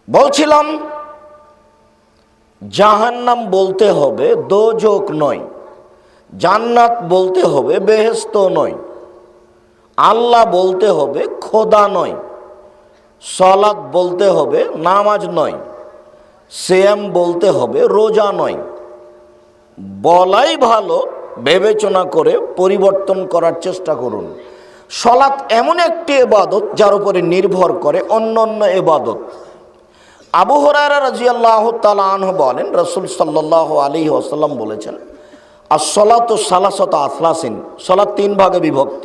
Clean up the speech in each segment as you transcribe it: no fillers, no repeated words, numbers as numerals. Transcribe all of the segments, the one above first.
বলছিলাম জাহান্নাম বলতে হবে দোজক নয়, জান্নাত বলতে হবে বেহেশত নয়, আল্লাহ বলতে হবে খোদা নয়, সালাত বলতে হবে নামাজ নয়, সিয়াম বলতে হবে রোজা নয়। বলাই ভালো, বিবেচনা করে পরিবর্তন করার চেষ্টা করুন। সালাত এমন একটি ইবাদত যার উপরে নির্ভর করে অন্যান্য ইবাদত। আবু হুরায়রা রাদিয়াল্লাহু তাআলা আনহু বলেন, রাসূল সাল্লাল্লাহু আলাইহি ওয়াসাল্লাম বলেছেন, as-সালাতু সালাসাতু আসলাসিন, সালাত তিন ভাগে বিভক্ত।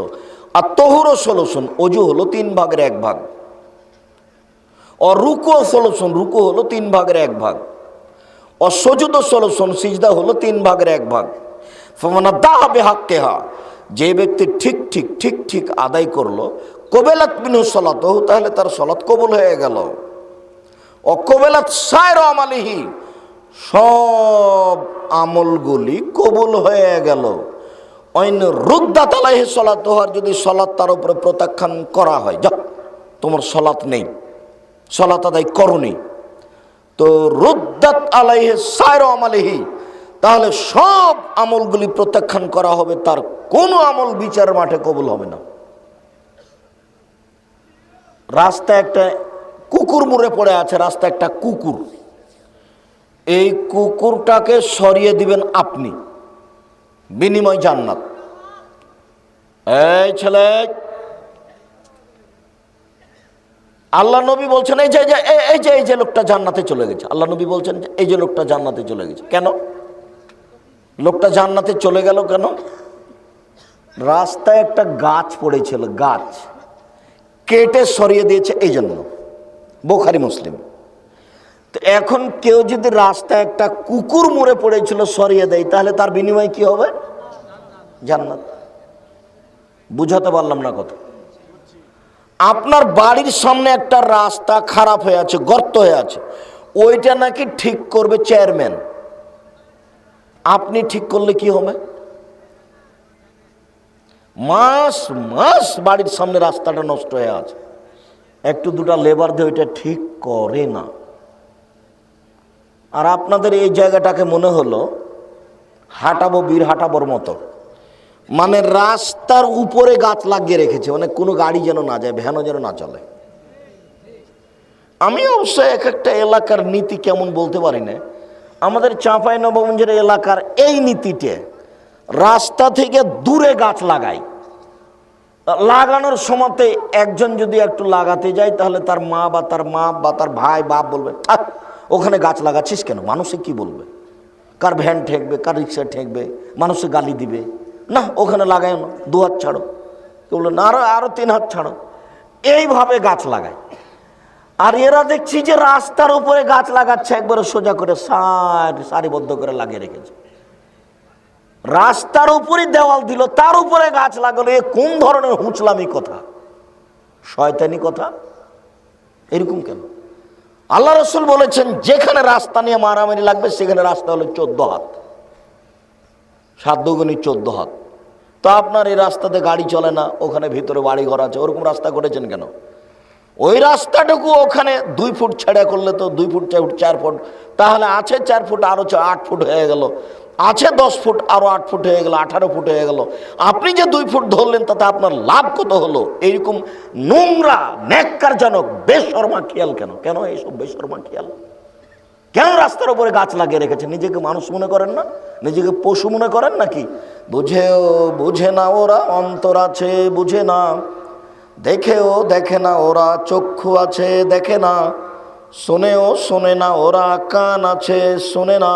আর তাহুরু সলুসুন, ওযু হলো তিন ভাগের এক ভাগ। আর রুকু সলুসুন, রুকু হলো তিন ভাগের এক ভাগ। আর সুজুদ সলুসুন, সিজদা হলো তিন ভাগের এক ভাগ। ফামানা দাহা বিহাক্কিহা, যে ব্যক্তি ঠিক ঠিক ঠিক ঠিক আদায় করলো, কবেলাত মিনহু সালাতুহু, তাহলে তার সালাত কবুল হয়ে গেল। অকবেলাত সায়রা আমালিহি, সব আমলগুলি কবুল হয়ে গেল। অইন রুদ্দাত আলাইহি সালাতুহু, আর যদি সালাত তার উপরে প্রত্যাখ্যান করা হয়, যা তোমার সালাত নেই, সালাত আদায় করনি, তো রুদ্দাত আলাইহি সায়রা আমালিহি, তাহলে সব আমলগুলি প্রত্যাখ্যান করা হবে, তার কোনো আমল বিচারের মাঠে কবুল হবে না। রাস্তায় একটা কুকুর মরে পড়ে আছে, রাস্তায় একটা কুকুর, এই কুকুরটাকে সরিয়ে দিবেন আপনি, বিনিময় জান্নাত। এই ছেলে, আল্লাহ নবী বলছেন এই যে লোকটা জান্নাতে চলে গেছে, আল্লাহ নবী বলছেন এই যে লোকটা জান্নাতে চলে গেছে। কেন লোকটা জান্নাতে চলে গেল? কেন? রাস্তায় একটা গাছ পড়েছিল, গাছ কেটে সরিয়ে দিয়েছে, এই জন্য। বুখারী মুসলিম। তো এখন কেউ যদি রাস্তায় একটা কুকুর মরে পড়েছিল সরিয়ে দেয়, তাহলে তার বিনিময়ে কি হবে? জান্নাত। বুঝাতে পারলাম না কথা? আপনার বাড়ির সামনে একটা রাস্তা খারাপ হয়ে আছে, গর্ত হয়ে আছে, ওইটা নাকি ঠিক করবে চেয়ারম্যান। আপনি ঠিক করলে কি হবে? মাস মাস বাড়ির সামনে রাস্তাটা নষ্ট হয়ে আছে, একটু দুটা লেবার দিয়ে ওইটা ঠিক করে না। আর আপনাদের এই জায়গাটাকে মনে হলো হাঁটাবো, বীর হাঁটাবোর মতো, মানে রাস্তার উপরে গাছ লাগিয়ে রেখেছে, মানে কোনো গাড়ি যেন না যায়, ভ্যানও যেন না চলে। আমি অবশ্য এক একটা এলাকার নীতি কেমন বলতে পারি না। আমাদের চাঁপাইনবাবগঞ্জের এলাকার এই নীতিতে রাস্তা থেকে দূরে গাছ লাগায়, লাগানোর সময়তে একজন যদি একটু লাগাতে যায়, তাহলে তার মা বা তার ভাই বাপ বলবে, থাক, ওখানে গাছ লাগাচ্ছিস কেন, মানুষে কি বলবে, কার ভ্যান ঠেকবে, কার রিক্সা ঠেকবে, মানুষে গালি দিবে, না ওখানে লাগায় না, 2 হাত ছাড়ো, কেউ বললো না আরো 3 হাত ছাড়ো, এইভাবে গাছ লাগায়। আর এরা দেখছি যে রাস্তার উপরে গাছ লাগাচ্ছে, একবারে সোজা করে সারিবদ্ধ করে লাগিয়ে রেখেছে। রাস্তার উপরে দেওয়াল দিল, তার উপরে গাছ লাগালো, এ কোন ধরনের হুঁচলামি কথা, শয়তানি কথা? এরকম কেন? আল্লাহ রাসূল বলেছেন, যেখানে রাস্তা নিয়ে মারামারি লাগবে সেখানে রাস্তা হলো 14 হাত, 7 দুগুণী 14 হাত। তো আপনার এই রাস্তাতে গাড়ি চলে না, ওখানে ভিতরে বাড়ি ঘর আছে, ওরকম রাস্তা করেছেন কেন? ওই রাস্তাটুকু ওখানে 2 ফুট ছেড়ে করলে তো 2 ফুট 4 ফুট, তাহলে আছে 4 ফুট, আরো 8 ফুট হয়ে গেল, আছে 10 ফুট, আরো 8 ফুট হয়ে গেল, 18 ফুট হয়ে গেল। আপনি যে 2 ফুট ধরলেন, তাতে আপনার লাভ কত হলো? এইরকম নোংরা, ন্যাক্কারজনক, বেশরমা খেয়াল কেন? কেন এইসব বেশরমা খেয়াল? কেন রাস্তার উপরে গাছ লাগিয়ে রেখেছে? নিজেকে মানুষ মনে করেন না? নিজেকে পশু মনে করেন নাকি? বুঝে না ওরা, অন্তর আছে বুঝে না, দেখেও দেখে না ওরা, চক্ষু আছে দেখে না, শোনেও শোনে না ওরা, কান আছে শোনে না।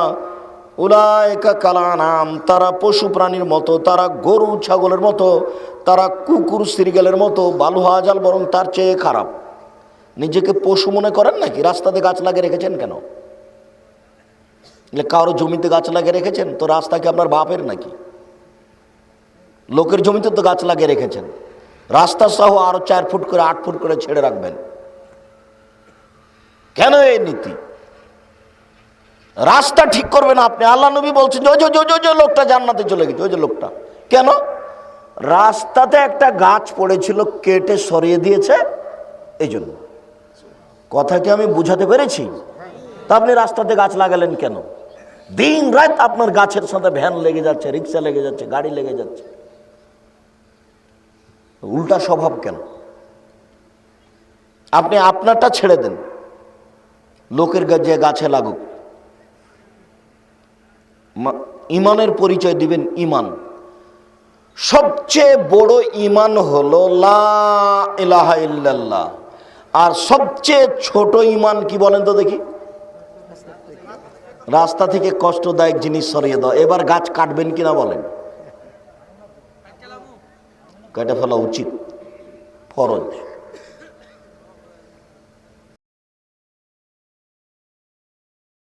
উলাইকা কালানাম, তারা পশু প্রাণীর মতো, তারা গরু ছাগলের মতো, তারা কুকুর শ্রীগালের মতো, বালুহাজাল বরং তার চেয়ে খারাপ। নিজেকে পশু মনে করেন নাকি? রাস্তাতে গাছ লাগিয়ে রেখেছেন কেন? কারো জমিতে গাছ লাগিয়ে রেখেছেন তো রাস্তা কি আপনার বাপের নাকি? লোকের জমিতে তো গাছ লাগিয়ে রেখেছেন, রাস্তা সহ আরো 4 ফুট করে 8 ফুট করে ছেড়ে রাখবেন কেন? এই নীতি রাস্তা ঠিক করবেন আপনি। আল্লাহ নবী বলছেন যে লোকটা জান্নাতে চলে গেছে, ওই যে লোকটা। কেন? রাস্তাতে একটা গাছ পড়েছিল, কেটে সরিয়ে দিয়েছে, এই জন্য। কথা কি আমি বুঝাতে পেরেছি? তা আপনি রাস্তাতে গাছ লাগালেন কেন? দিন রাত আপনার গাছের সাথে ভ্যান লেগে যাচ্ছে, রিক্সা লেগে যাচ্ছে, গাড়ি লেগে যাচ্ছে, উল্টা স্বভাব কেন? আপনি আপনারটা ছেড়ে দেন, লোকের যে গাছে লাগুক। ইমানের পরিচয় দিবেন ইমান। সবচেয়ে বড় ইমান হলো লা ইলাহা ইল্লাল্লাহ। আর সবচেয়ে ছোট ইমান কি বলেন তো দেখি? রাস্তা থেকে কষ্টদায়ক জিনিস সরিয়ে দাও। এবার গাছ কাটবেন কিনা বলেন? কেটে ফেলা উচিত, ফরজ।